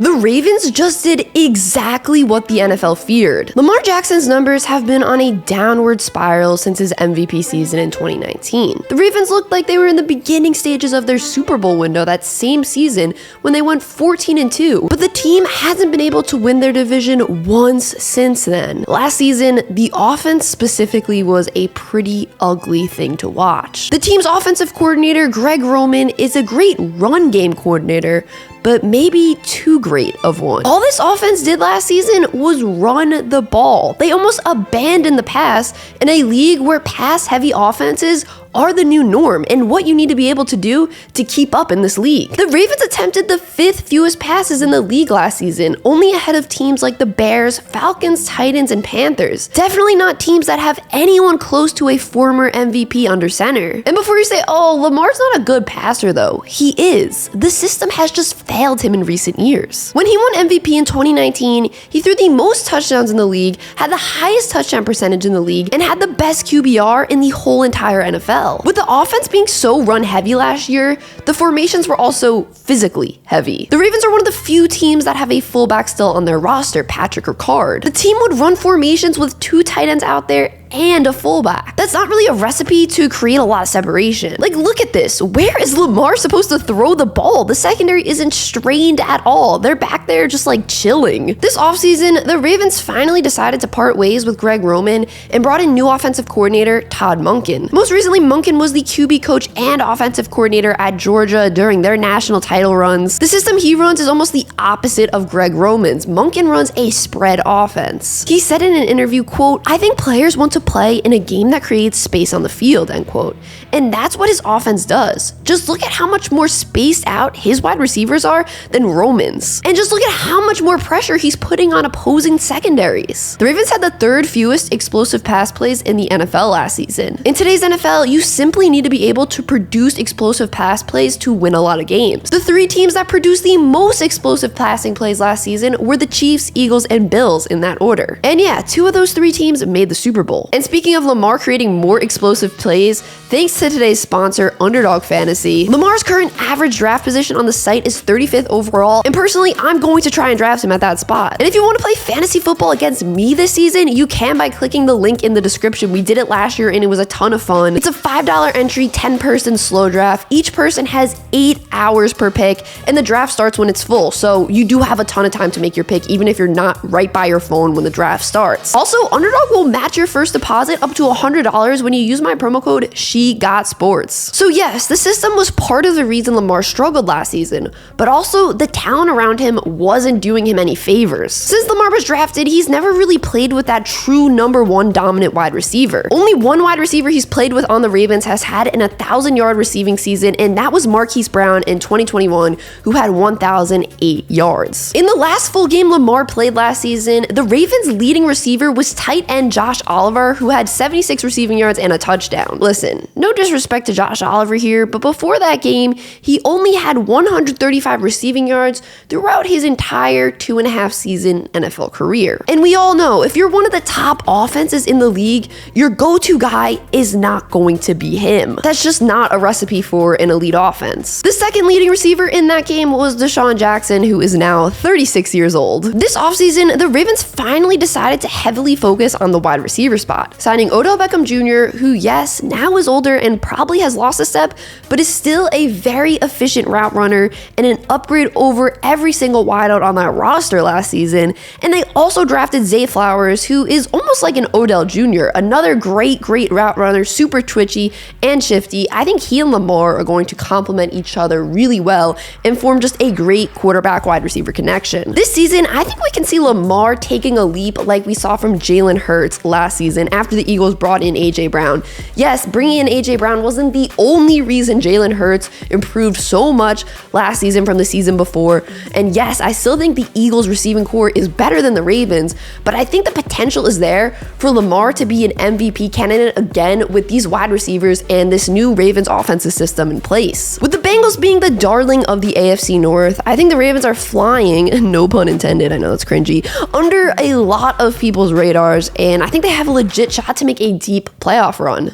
The Ravens just did exactly what the NFL feared. Lamar Jackson's numbers have been on a downward spiral since his MVP season in 2019. The Ravens looked like they were in the beginning stages of their Super Bowl window that same season when they went 14-2, but the team hasn't been able to win their division once since then. Last season, the offense specifically was a pretty ugly thing to watch. The team's offensive coordinator, Greg Roman, is a great run game coordinator, but maybe too great of one. All this offense did last season was run the ball. They almost abandoned the pass in a league where pass-heavy offenses are the new norm and what you need to be able to do to keep up in this league. The Ravens attempted the 5th fewest passes in the league last season, only ahead of teams like the Bears, Falcons, Titans, and Panthers. Definitely not teams that have anyone close to a former MVP under center. And before you say, oh, Lamar's not a good passer though, he is. The system has just failed him in recent years. When he won MVP in 2019, he threw the most touchdowns in the league, had the highest touchdown percentage in the league, and had the best QBR in the whole entire NFL. With the offense being so run heavy last year, the formations were also physically heavy. The Ravens are one of the few teams that have a fullback still on their roster, Patrick Ricard. The team would run formations with 2 tight ends out there and a fullback. That's not really a recipe to create a lot of separation. Like, look at this. Where is Lamar supposed to throw the ball? The secondary isn't strained at all. They're back there just like chilling. This offseason, the Ravens finally decided to part ways with Greg Roman and brought in new offensive coordinator Todd Monkin. Most recently, Monkin was the QB coach and offensive coordinator at Georgia during their national title runs. The system he runs is almost the opposite of Greg Roman's. Monkin runs a spread offense. He said in an interview, quote, "I think players want to play in a game that creates space on the field," end quote. And that's what his offense does. Just look at how much more spaced out his wide receivers are than Roman's. And just look at how much more pressure he's putting on opposing secondaries. The Ravens had the 3rd fewest explosive pass plays in the NFL last season. In today's NFL, you simply need to be able to produce explosive pass plays to win a lot of games. The 3 teams that produced the most explosive passing plays last season were the Chiefs, Eagles, and Bills in that order. And yeah, 2 of those 3 teams made the Super Bowl. And speaking of Lamar creating more explosive plays, thanks to today's sponsor, Underdog Fantasy, Lamar's current average draft position on the site is 35th overall, and personally, I'm going to try and draft him at that spot. And if you want to play fantasy football against me this season, you can by clicking the link in the description. We did it last year and it was a ton of fun. It's a $5 entry, 10-person slow draft. Each person has 8 hours per pick, and the draft starts when it's full, so you do have a ton of time to make your pick, even if you're not right by your phone when the draft starts. Also, Underdog will match your first deposit up to $100 when you use my promo code SheGotSports. So yes, the system was part of the reason Lamar struggled last season, but also the talent around him wasn't doing him any favors. Since Lamar was drafted, he's never really played with that true number 1 dominant wide receiver. Only one wide receiver he's played with on the Ravens has had an 1,000-yard receiving season, and that was Marquise Brown in 2021, who had 1,008 yards. In the last full game Lamar played last season, the Ravens' leading receiver was tight end Josh Oliver, who had 76 receiving yards and a touchdown. Listen, no disrespect to Josh Oliver here, but before that game, he only had 135 receiving yards throughout his entire 2.5 season NFL career. And we all know, if you're one of the top offenses in the league, your go-to guy is not going to be him. That's just not a recipe for an elite offense. The second leading receiver in that game was Deshaun Jackson, who is now 36 years old. This offseason, the Ravens finally decided to heavily focus on the wide receiver spot, signing Odell Beckham Jr., who, yes, now is older and probably has lost a step, but is still a very efficient route runner and an upgrade over every single wideout on that roster last season. And they also drafted Zay Flowers, who is almost like an Odell Jr., another great route runner, super twitchy and shifty. I think he and Lamar are going to complement each other really well and form just a great quarterback wide receiver connection. This season, I think we can see Lamar taking a leap like we saw from Jalen Hurts last season after the Eagles brought in A.J. Brown. Yes, bringing in A.J. Brown wasn't the only reason Jalen Hurts improved so much last season from the season before. And yes, I still think the Eagles receiving core is better than the Ravens, but I think the potential is there for Lamar to be an MVP candidate again with these wide receivers and this new Ravens offensive system in place. With the Bengals being the darling of the AFC North, I think the Ravens are flying, no pun intended, I know it's cringy, under a lot of people's radars, and I think they have a legit shot to make a deep playoff run.